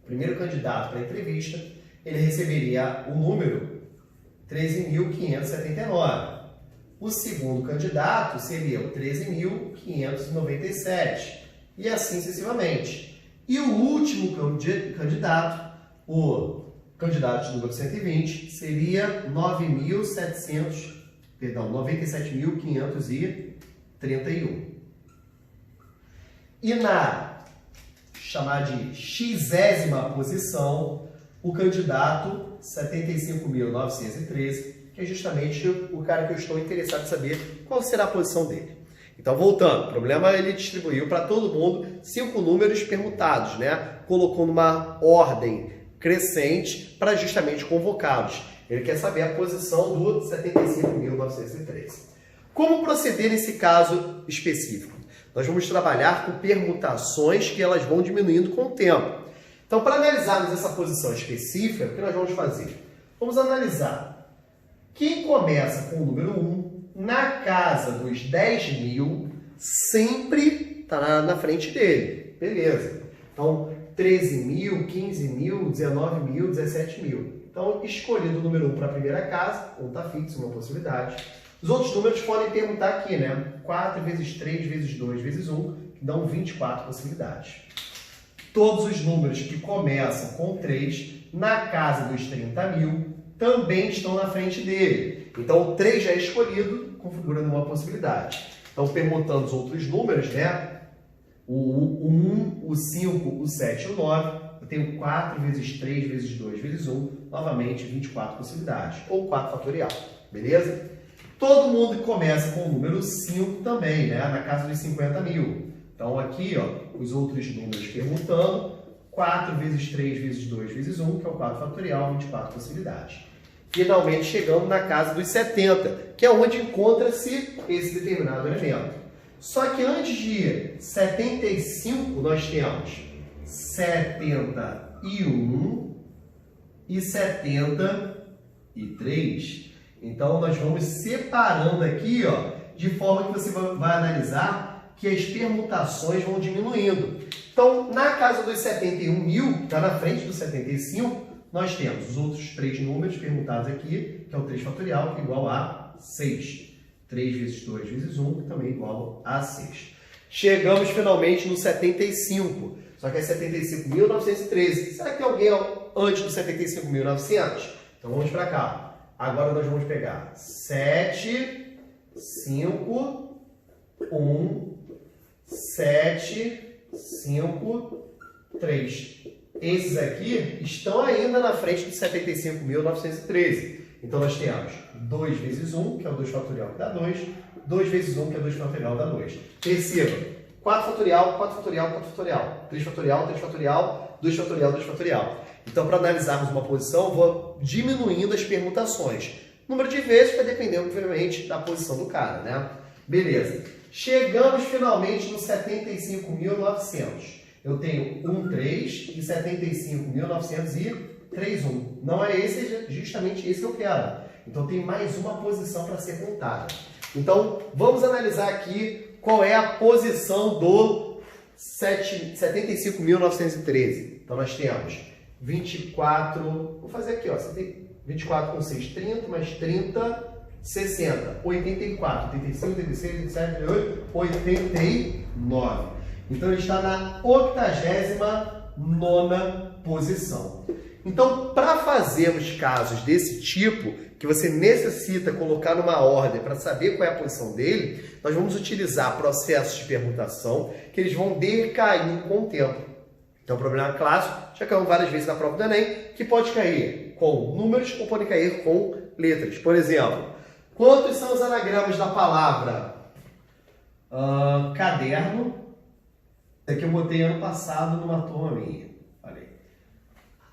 primeiro candidato para a entrevista, ele receberia o número 13.579. O segundo candidato seria o 13.597. E assim sucessivamente. E o último candidato, o candidato de número 120, seria 97.531. E na chamada de xésima posição, o candidato 75.913, que é justamente o cara que eu estou interessado em saber qual será a posição dele. Então, voltando, o problema ele distribuiu para todo mundo 5 números permutados, né? Colocou numa ordem crescente para justamente convocá-los. Ele quer saber a posição do 75.913. Como proceder nesse caso específico? Nós vamos trabalhar com permutações que elas vão diminuindo com o tempo. Então, para analisarmos essa posição específica, o que nós vamos fazer? Vamos analisar quem começa com o número 1 na casa dos 10.000 sempre está na frente dele. Beleza. Então, 13.000, 15.000, 19.000, 17.000. Então, escolhido o número 1 para a primeira casa, 1 está fixo, uma possibilidade. Os outros números podem permutar aqui, né? 4 vezes 3 vezes 2 vezes 1, que dão 24 possibilidades. Todos os números que começam com 3 na casa dos 30.000 também estão na frente dele. Então, o 3 já é escolhido, configurando uma possibilidade. Então, permutando os outros números, né? O 1, o 5, o 7 e o 9, eu tenho 4 vezes 3 vezes 2 vezes 1, novamente 24 possibilidades, ou 4 fatorial, beleza? Todo mundo começa com o número 5 também, né? Na casa dos 50.000. Então, aqui, ó, os outros números permutando, 4 vezes 3 vezes 2 vezes 1, que é o 4 fatorial, 24 possibilidades. Finalmente, chegamos na casa dos 70, que é onde encontra-se esse determinado elemento. Só que antes de 75, nós temos 71 e 73. Então, nós vamos separando aqui, ó, de forma que você vai analisar que as permutações vão diminuindo. Então, na casa dos 71.000, que está na frente do 75, nós temos os outros 3 números permutados aqui, que é o 3 fatorial, que é igual a 6. 3 vezes 2 vezes 1, que também é igual a 6. Chegamos finalmente no 75, só que é 75.913. Será que tem alguém antes do 75.900? Então, vamos para cá. Agora nós vamos pegar 7, 5, 1, 7, 5, 3. Esses aqui estão ainda na frente de 75.913. Então, nós temos 2 vezes 1, que é o 2 fatorial, que dá 2. 2 vezes 1, que é 2 fatorial, dá 2. Perceba, 4 fatorial, 4 fatorial, 4 fatorial. 3 fatorial, 3 fatorial, 2 fatorial, 2 fatorial. Então, para analisarmos uma posição, eu vou diminuindo as permutações. O número de vezes vai depender, obviamente, da posição do cara, né? Beleza. Chegamos finalmente no 75.900. Eu tenho 1, 3 e 75.903, 1. Não é esse, justamente esse que eu quero. Então, tem mais uma posição para ser contada. Então, vamos analisar aqui qual é a posição do 75.913. Então, nós temos 24, vou fazer aqui, ó, 24 com 6, 30, mais 30, 60, 84, 85, 86, 87, 88, 89. Então, ele está na 89ª posição. Então, para fazermos casos desse tipo, que você necessita colocar numa ordem para saber qual é a posição dele, nós vamos utilizar processos de permutação que eles vão decaindo com o tempo. Então, o problema clássico, já caiu várias vezes na prova do Enem, que pode cair com números ou pode cair com letras. Por exemplo, quantos são os anagramas da palavra caderno? Isso aqui eu botei ano passado numa turma minha. Olha aí.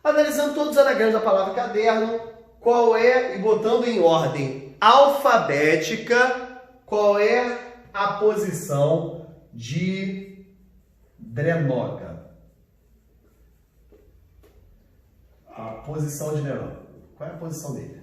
Analisando todos os anagramas da palavra caderno, qual é, e botando em ordem alfabética, qual é a posição de Drenoga? A posição de Drenoga. Qual é a posição dele?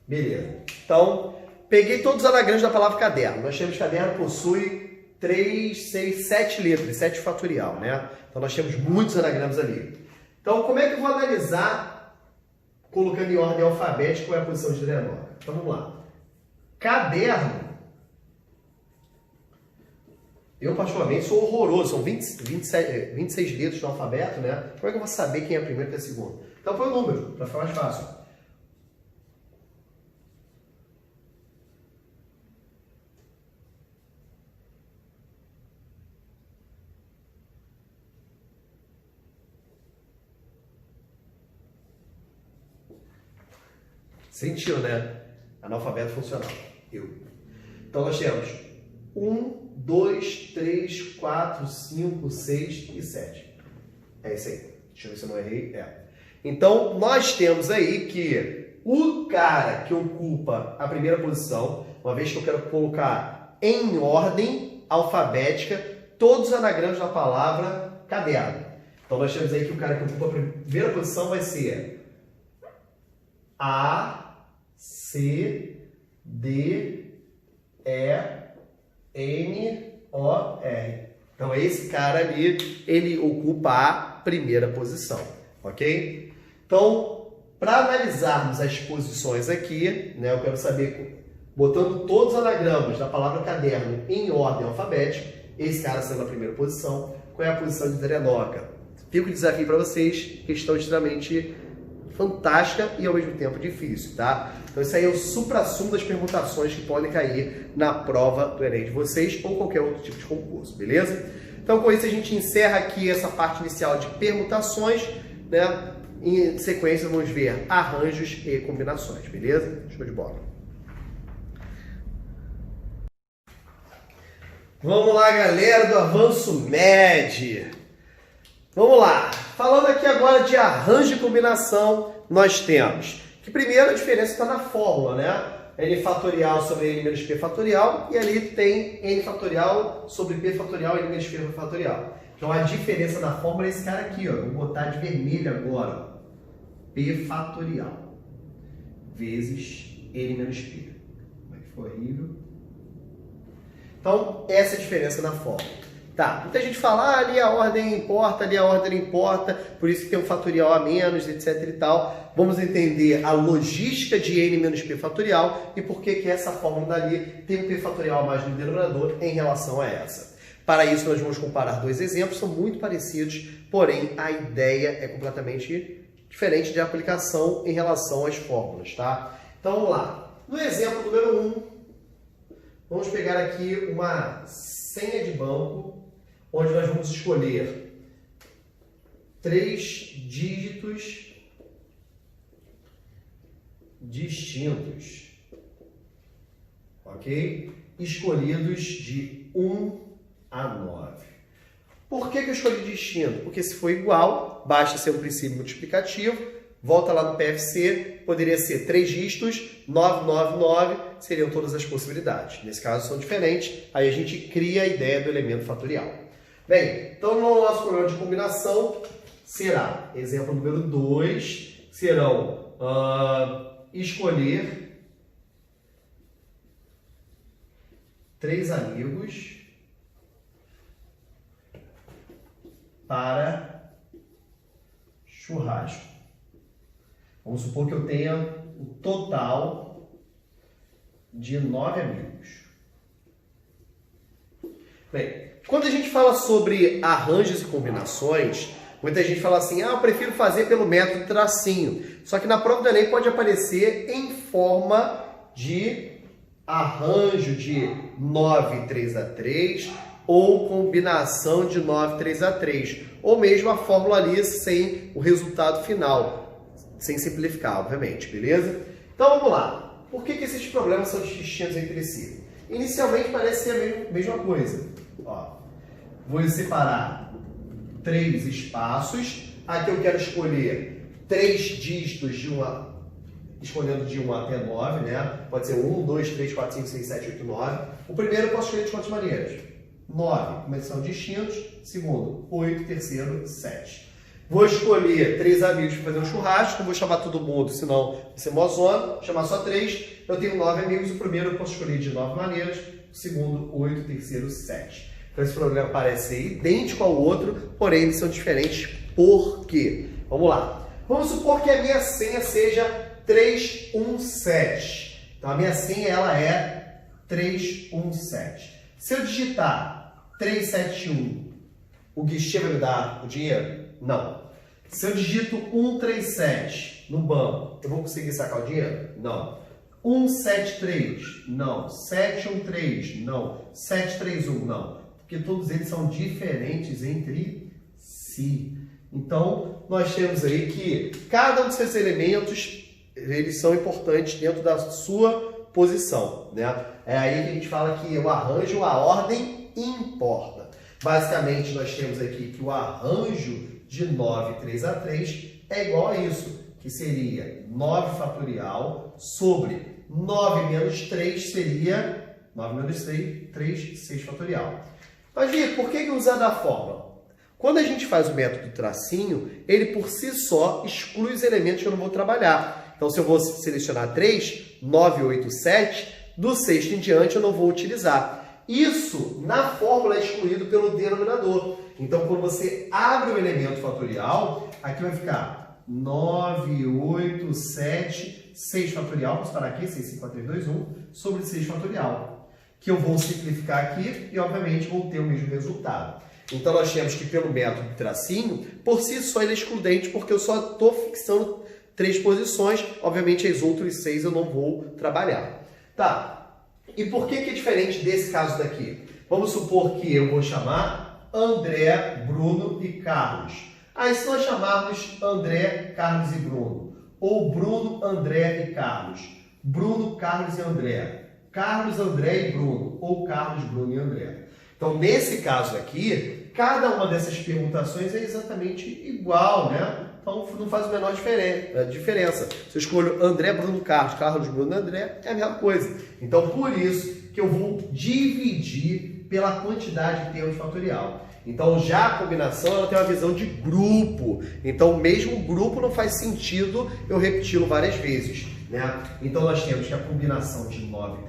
Beleza. Então, peguei todos os anagramas da palavra caderno. Nós temos caderno possui 3, 6, 7 letras, 7 fatorial, né? Então, nós temos muitos anagramas ali. Então, como é que eu vou analisar, colocando em ordem alfabética, qual é a posição de Drenoga? Então, vamos lá. Caderno. Eu, particularmente, sou horroroso. São 26 letras do alfabeto, né? Como é que eu vou saber quem é a primeira e quem é a segunda? Então, põe o número, para ficar mais fácil. Sentiu, né? Analfabeto funcional. Eu. Então, nós temos 1, 2, 3, 4, 5, 6 e 7. É isso aí. Deixa eu ver se eu não errei. É. Então, nós temos aí que o cara que ocupa a primeira posição, uma vez que eu quero colocar em ordem alfabética todos os anagramas da palavra caderno. Então, nós temos aí que o cara que ocupa a primeira posição vai ser A, C, D, E, N, O, R. Então, esse cara ali, ele ocupa a primeira posição, ok? Então, para analisarmos as posições aqui, né, eu quero saber, botando todos os anagramas da palavra caderno em ordem alfabética, esse cara sendo a primeira posição, qual é a posição de Drenoga? Fica o desafio para vocês, questão extremamente fantástica e ao mesmo tempo difícil, tá? Então isso aí é o suprassumo das permutações que podem cair na prova do Enem de vocês ou qualquer outro tipo de concurso, beleza? Então com isso a gente encerra aqui essa parte inicial de permutações, né? Em sequência vamos ver arranjos e combinações, beleza? Show de bola. Vamos lá, galera do Avanço Med. Vamos lá. Falando aqui agora de arranjo e combinação, nós temos que primeiro a diferença está na fórmula, né? N fatorial sobre N menos P fatorial, e ali tem N fatorial sobre P fatorial e N menos P fatorial. Então a diferença da fórmula é esse cara aqui, ó. Vou botar de vermelho agora, ó. P fatorial vezes N menos P. Como é que ficou horrível? Então, essa é a diferença na fórmula. Tá, muita gente fala, ali a ordem importa, ali a ordem não importa, por isso que tem um fatorial a menos, etc e tal. Vamos entender a logística de N menos P fatorial e por que essa fórmula dali tem um P fatorial a mais no denominador em relação a essa. Para isso, nós vamos comparar dois exemplos, são muito parecidos, porém a ideia é completamente diferente de aplicação em relação às fórmulas, tá? Então, vamos lá. No exemplo número 1, vamos pegar aqui uma senha de banco, onde nós vamos escolher 3 dígitos distintos, ok? Escolhidos de 1 a 9. Por que eu escolhi distinto? Porque se for igual, basta ser um princípio multiplicativo, volta lá no PFC, poderia ser 3 dígitos, 9, 9, 9, seriam todas as possibilidades. Nesse caso são diferentes, aí a gente cria a ideia do elemento fatorial. Bem, então no nosso problema de combinação será, exemplo número 2, serão escolher 3 amigos para churrasco. Vamos supor que eu tenha o total de 9 amigos. Bem, quando a gente fala sobre arranjos e combinações, muita gente fala assim, eu prefiro fazer pelo método tracinho. Só que na prova do Enem pode aparecer em forma de arranjo de 9 3 a 3 ou combinação de 9 3 a 3. Ou mesmo a fórmula ali sem o resultado final, sem simplificar, obviamente, beleza? Então vamos lá. Por que esses problemas são distintos entre si? Inicialmente parece ser a mesma coisa. Ó, vou separar 3 espaços. Aqui eu quero escolher 3 dígitos escolhendo de 1 até 9, né? Pode ser 1, 2, 3, 4, 5, 6, 7, 8, 9. O primeiro eu posso escolher de quantas maneiras? 9, como eles são distintos. Segundo, 8, terceiro, 7. Vou escolher 3 amigos para fazer um churrasco. Não vou chamar todo mundo, senão vai ser mozona. Chamar só 3. Eu tenho 9 amigos. O primeiro eu posso escolher de 9 maneiras. O segundo, 8, terceiro, 7. Então esse problema parece ser idêntico ao outro, porém eles são diferentes. Por quê? Vamos lá. Vamos supor que a minha senha seja 317. Então a minha senha ela é 317. Se eu digitar 371, o guichê vai me dar o dinheiro? Não. Se eu digito 137 no banco, eu vou conseguir sacar o dinheiro? Não. 173, não. 713, não. 731, não. Porque todos eles são diferentes entre si. Então, nós temos aí que cada um desses elementos, eles são importantes dentro da sua posição, né? É aí que a gente fala que o arranjo, a ordem importa. Basicamente, nós temos aqui que o arranjo de 9 3 a 3 é igual a isso, que seria 9 fatorial sobre 9 menos 3 seria 9 menos 3, 6 fatorial. Mas, Vitor, por que usar da fórmula? Quando a gente faz o método tracinho, ele por si só exclui os elementos que eu não vou trabalhar. Então, se eu vou selecionar 3, 9, 8, 7, do sexto em diante eu não vou utilizar. Isso, na fórmula, é excluído pelo denominador. Então, quando você abre o elemento fatorial, aqui vai ficar 9, 8, 7, 6 fatorial, vamos parar aqui, 6, 5, 4, 3, 2, 1, sobre 6 fatorial. Que eu vou simplificar aqui e, obviamente, vou ter o mesmo resultado. Então, nós temos que, pelo método tracinho, por si só ele é excludente, porque eu só estou fixando 3 posições, obviamente, as outras 6 eu não vou trabalhar. Tá, e por que é diferente desse caso daqui? Vamos supor que eu vou chamar André, Bruno e Carlos. Aí, se nós chamarmos André, Carlos e Bruno, ou Bruno, André e Carlos, Bruno, Carlos e André, Carlos, André e Bruno, ou Carlos, Bruno e André. Então, nesse caso aqui, cada uma dessas permutações é exatamente igual, né? Então, não faz a menor diferença. Se eu escolho André, Bruno, Carlos, Carlos, Bruno e André, é a mesma coisa. Então, por isso que eu vou dividir pela quantidade de termos fatorial. Então, já a combinação ela tem uma visão de grupo. Então, mesmo o grupo não faz sentido eu repeti-lo várias vezes, né? Então, nós temos que a combinação de 9 e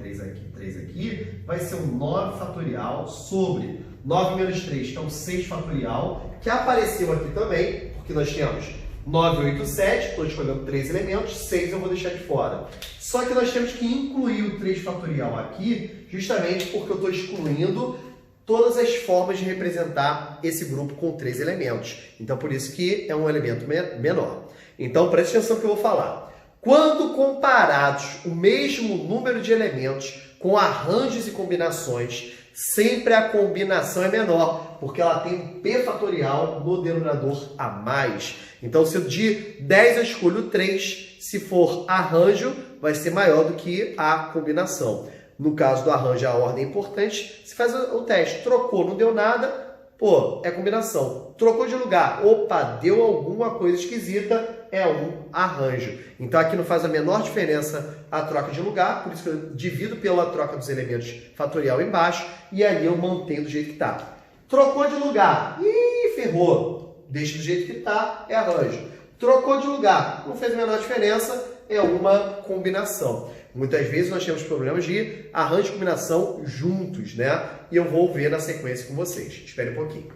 3 aqui vai ser um 9 fatorial sobre 9 menos 3, que é um 6 fatorial, que apareceu aqui também, porque nós temos 9, 8, 7, estou escolhendo 3 elementos, 6 eu vou deixar de fora. Só que nós temos que incluir o 3 fatorial aqui, justamente porque eu estou excluindo todas as formas de representar esse grupo com 3 elementos. Então, por isso que é um elemento menor. Então, preste atenção no que eu vou falar. Quando comparados o mesmo número de elementos com arranjos e combinações, sempre a combinação é menor, porque ela tem um P fatorial no denominador a mais. Então, se de 10 eu escolho 3, se for arranjo, vai ser maior do que a combinação. No caso do arranjo, a ordem é importante. Se faz o teste, trocou, não deu nada, pô, é combinação. Trocou de lugar, opa, deu alguma coisa esquisita, é um arranjo. Então, aqui não faz a menor diferença a troca de lugar, por isso que eu divido pela troca dos elementos fatorial embaixo, e ali eu mantenho do jeito que está. Trocou de lugar, ih, ferrou, deixa do jeito que está, é arranjo. Trocou de lugar, não fez a menor diferença, é uma combinação. Muitas vezes nós temos problemas de arranjo e combinação juntos, né? E eu vou ver na sequência com vocês. Espere um pouquinho.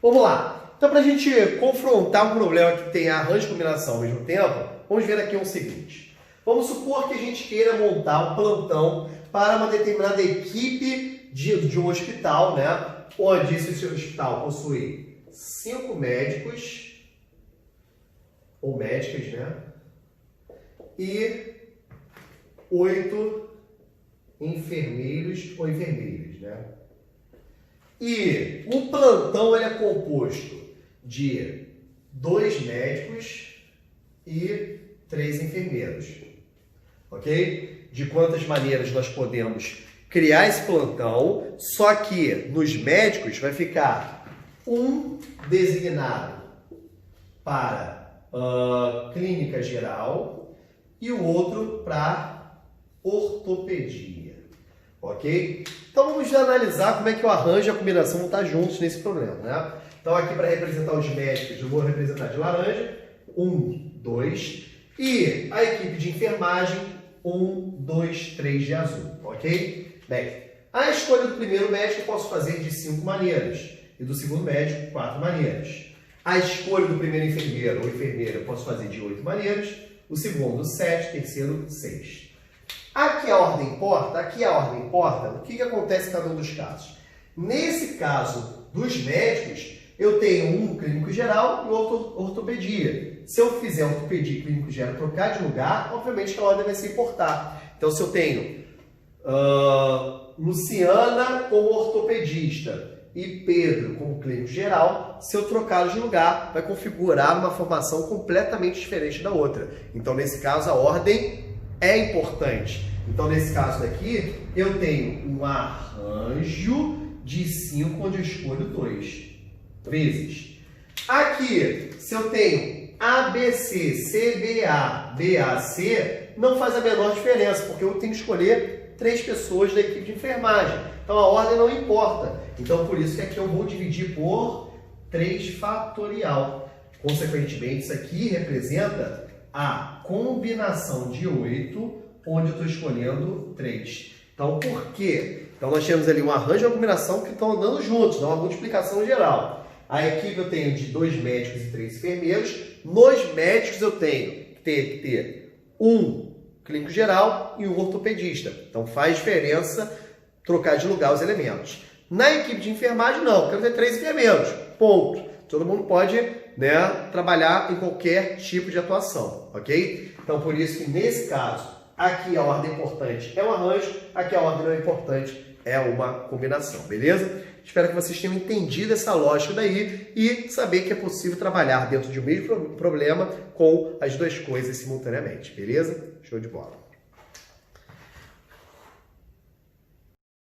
Vamos lá. Então, para a gente confrontar um problema que tem arranjo e combinação ao mesmo tempo, vamos ver aqui o seguinte. Vamos supor que a gente queira montar um plantão para uma determinada equipe de um hospital, né? Onde esse hospital possui 5 médicos ou médicas, né? E 8 enfermeiros ou enfermeiras, né? E o plantão ele é composto de 2 médicos e 3 enfermeiros, ok? De quantas maneiras nós podemos criar esse plantão, só que nos médicos vai ficar um designado para clínica geral e o outro para ortopedia, ok? Então vamos analisar como é que o arranjo e a combinação vão estar juntos nesse problema, né? Então aqui para representar os médicos eu vou representar de laranja, 1, 2, e a equipe de enfermagem, 1, 2, 3 de azul, ok? Bem, a escolha do primeiro médico eu posso fazer de 5 maneiras e do segundo médico 4 maneiras. A escolha do primeiro enfermeiro ou enfermeira eu posso fazer de 8 maneiras, o segundo 7, o terceiro 6. Aqui a ordem importa? Aqui a ordem importa. O que acontece em cada um dos casos? Nesse caso dos médicos, eu tenho um clínico geral e outro ortopedia. Se eu fizer ortopedia e clínico geral trocar de lugar, obviamente que a ordem vai se importar. Então, se eu tenho Luciana como ortopedista e Pedro como clínico geral, se eu trocá-los de lugar, vai configurar uma formação completamente diferente da outra. Então, nesse caso, a ordem é importante. Então, nesse caso daqui, eu tenho um arranjo de 5, onde eu escolho 2 vezes. Aqui, se eu tenho ABC, CBA, BAC, não faz a menor diferença, porque eu tenho que escolher 3 pessoas da equipe de enfermagem. Então, a ordem não importa. Então, por isso que aqui eu vou dividir por 3 fatorial. Consequentemente, isso aqui representa a combinação de 8, onde eu estou escolhendo 3. Então, por quê? Então, nós temos ali um arranjo e uma combinação que estão andando juntos, dá uma multiplicação geral. A equipe eu tenho de 2 médicos e 3 enfermeiros. Nos médicos eu tenho que ter um clínico geral e um ortopedista. Então, faz diferença trocar de lugar os elementos. Na equipe de enfermagem, não. Eu quero ter 3 enfermeiros. Ponto. Todo mundo pode, né, trabalhar em qualquer tipo de atuação, ok? Então, por isso que nesse caso, aqui a ordem importante é um arranjo, aqui a ordem não é importante, é uma combinação, beleza? Espero que vocês tenham entendido essa lógica daí e saber que é possível trabalhar dentro de um mesmo problema com as 2 coisas simultaneamente, beleza? Show de bola!